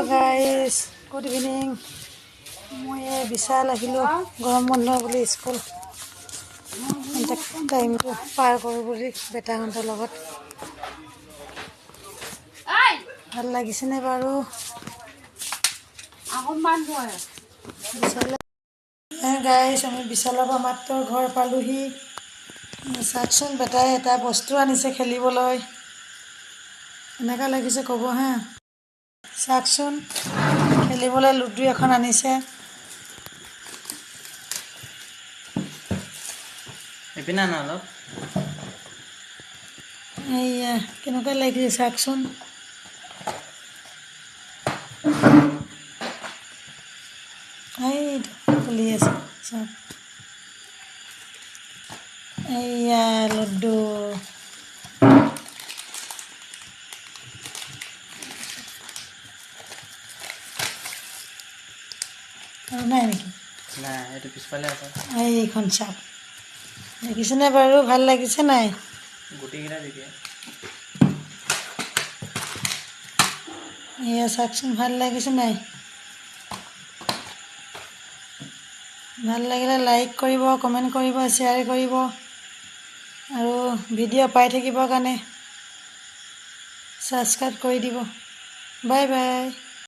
Hello guys, good evening. মই বিশাল আহিলো গৰম বন্ধ বুলি স্কুল টাইমটো পাৰ কৰোঁ বুলি বেটাহঁতৰ লগত ভাল লাগিছেনে বাৰু গাইজ আমি বিশালৰ পৰা মাত্ৰ ঘৰ পালোহি চাওকচোন বেটাই এটা বস্তু আনিছে খেলিবলৈ এনেকুৱা লাগিছে ক'ব হা চাওকচোন খেলিবলৈ লুডু এখন আনিছে এপিনা না অলপ এইয়া কেনেকুৱা লাগিছে চাওকচোন এইটো খুলি আছে চাওক এইয়া লুডু আৰু নাই নেকি না এইটো পিছফালে আছে এইখন চাওক দেখিছেনে বাৰু ভাল লাগিছে নাই গুটিকেইটা দিকে এয়া চাওকচোন ভাল লাগিছে নাই ভাল লাগিলে লাইক কৰিব কমেণ্ট কৰিব শ্বেয়াৰ কৰিব আৰু ভিডিঅ' পাই থাকিবৰ কাৰণে ছাবস্ক্ৰাইব কৰি দিব বাই বাই